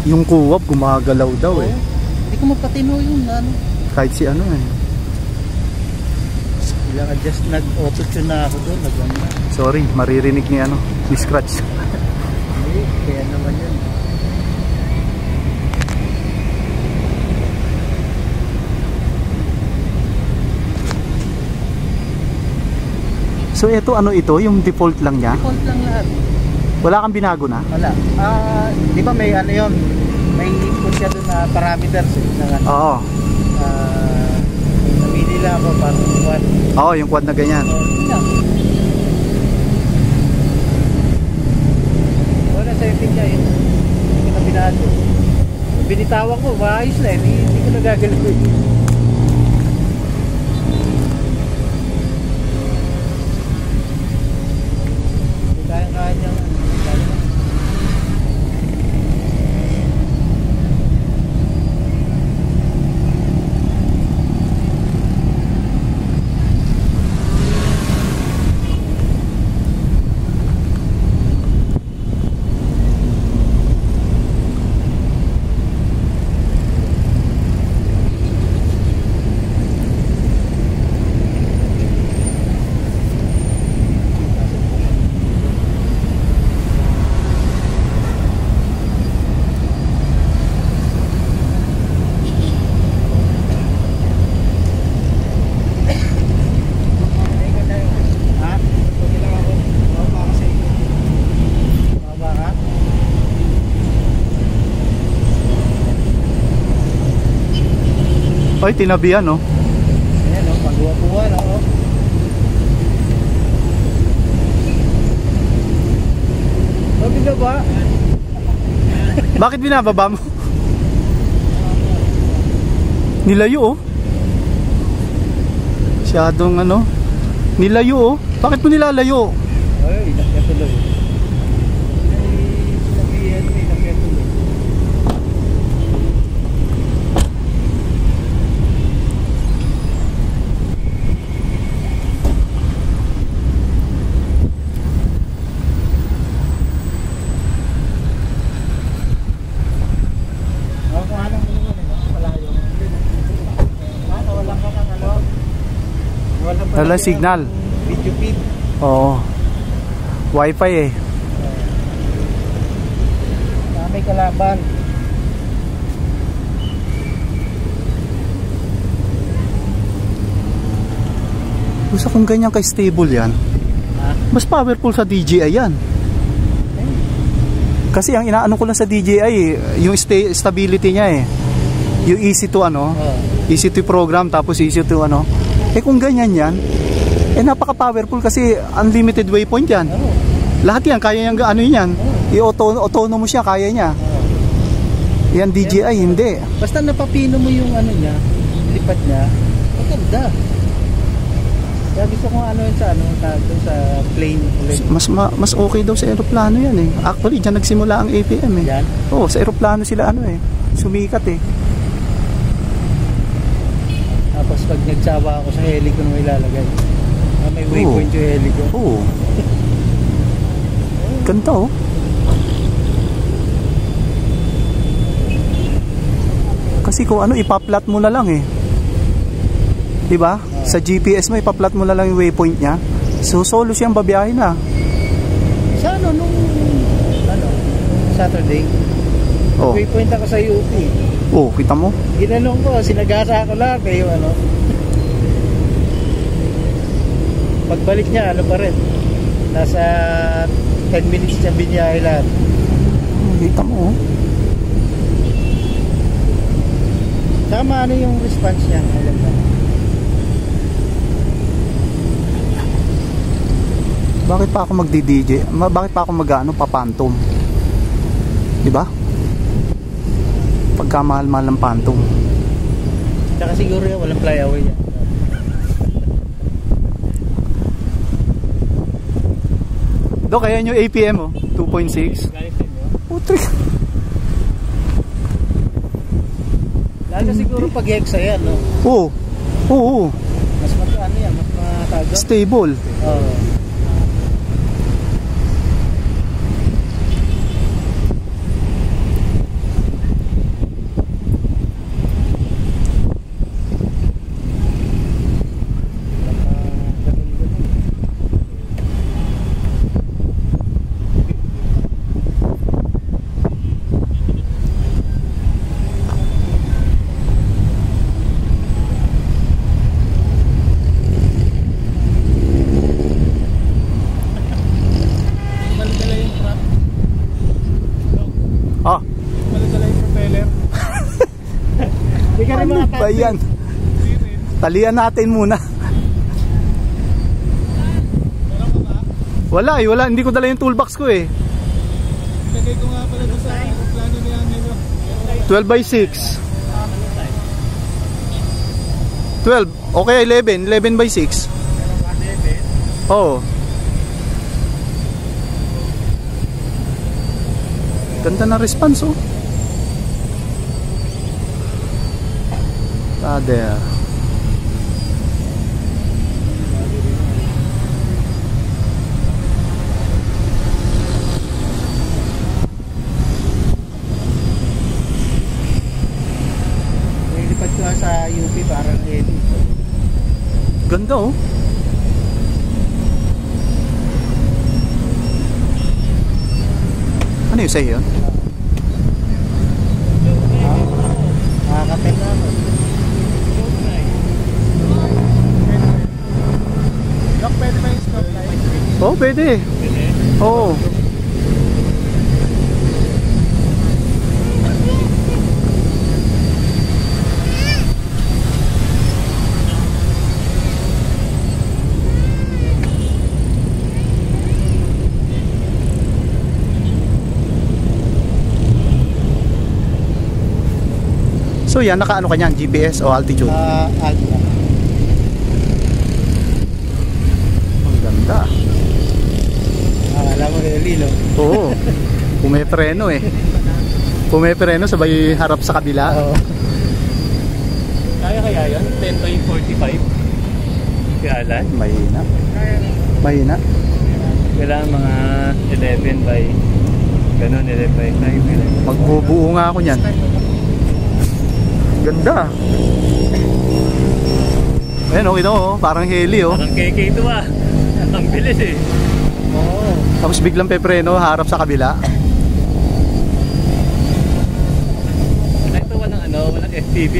Yung kuwab gumagalaw daw eh. Hindi ko mapatino yung ano. Kahit si ano eh. Kailangan just nag-auto-tune na ako doon. Sorry, maririnig ni ano, ni Scratch. Hindi, kaya naman yun. So ito ano ito? Yung default lang niya? Default lang lahat. Wala kang binago na? Wala. Di ba may ano yun? May input ka doon na parameters ng ano. Oo. Namili lang ako para quad. Oo, yung quad na ganyan. Wala setting niya yun. Hindi ko na binago. Binitawan ko, maayos na eh. Hindi ko nagagalaw. Ay, tinabihan no? Ayan o, pagbuwa-buwa na o. Bakit na ba? Bakit binababa mo? Nilayo oh. Masyadong ano. Nilayo oh. Bakit mo nilalayo? Ay, nakatuloy. Wala signal. Video feed. Oo. Wi-Fi eh. May kalaban. Gusto kong ganyan ka-stable yan. Mas powerful sa DJI yan. Kasi ang inaano ko lang sa DJI yung stability niya eh. Yung easy to ano, easy to program tapos easy to ano. Eh kung ganyan yan, eh napaka-powerful kasi unlimited waypoint yan. Lahat yan, kaya yung ano yan. I-autono mo siya, kaya niya. Yan DJI, hindi. Basta napapino mo yung ano niya, lipat niya, maganda. Kaya gusto ko ano yun sa, sa plane. Mas okay daw sa aeroplano yan eh. Actually, dyan nagsimula ang APM eh. Yan? Oo, sa aeroplano sila ano eh. Sumikat eh. Tapos pag nagsawa ako sa heli ko nung ilalagay. May waypoint yung heli ko. Oo. Ganda oh. Kasi kung ano, ipaplat mo na lang eh. Diba? Sa GPS mo, ipaplat mo na lang yung waypoint niya. So, solo siyang babiyahe na. Sa ano, nung Saturday, waypoint ako sa UP. Oh, kita mo? Ginanong ko, sinagasa ko lang kayo ano. Pagbalik niya, ano pa rin. Nasa 10 minutes niya biniyahe lahat. Kita mo oh. Tama ano yung response niya. Bakit pa ako magdi-DJ? Bakit pa ako mag-ano, pa-phantom? Diba? Pagkamahal-mahal ng phantom. Tsaka siguro yan, walang flyaway yan. Do, kaya nyo APM oh, 2.6. Putri. Lalo siguro pag hexa yan, no? Oo. Oo. Mas ano yan, mas matagal. Stable. Oo. ba yan? Talian natin muna. Wala eh, wala. Hindi ko dala yung toolbox ko eh. Ilagay ko nga pala doon sa plano niya ngayon. 12 by 6. 12. Okay, 11. 11 by 6. Oo. Ganda na response oh. There. Nilipat ko sa UP parang Eddie. Ganda oh. Ano yung sa'yo yun? Nakakapel na ako. Doc, pwede ba yung stop light? Oo, pwede. Oo. So yan, nakaano ka niyan? GPS o altitude? Altitude. Ang ganda. Alam mo Lilo. Oo. Pumepreno eh. Pumepreno sabay harap sa kabila. Oo. Kaya kaya yun? 10 by 45? Kaya Alan? Mahina. Mahina. Kailangan mga 11 by ganun, 11 by 5. Magbubuo nga ako niyan. Ganda. Ayan, okay no, parang heli oh. Parang KK2 ah. Ang bilis eh. Oo. Tapos biglang pepreno harap sa kabila. Ito walang walang FPV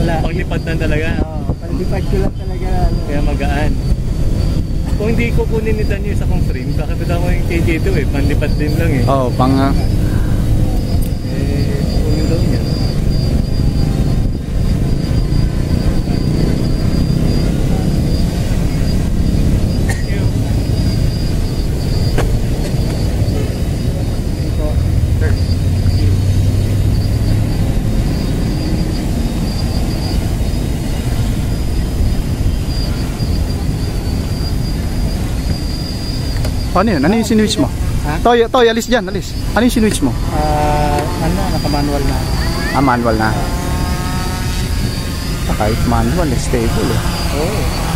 Wala. Paglipad na talaga. Oo, paglipad ko lang talaga. Kaya magaan. Kung hindi ko kunin ni Dan yung isa kong frame, kakapit ako yung KK2 eh. Panlipad din lang eh. Oh, pang Kunin daw niya. ano yun? Ano yung sinwitch mo? Ha? Toy, alis dyan, alis. Ano yung sinwitch mo? Naka-manual na. Manual na. Kahit manual, stable eh. Oo.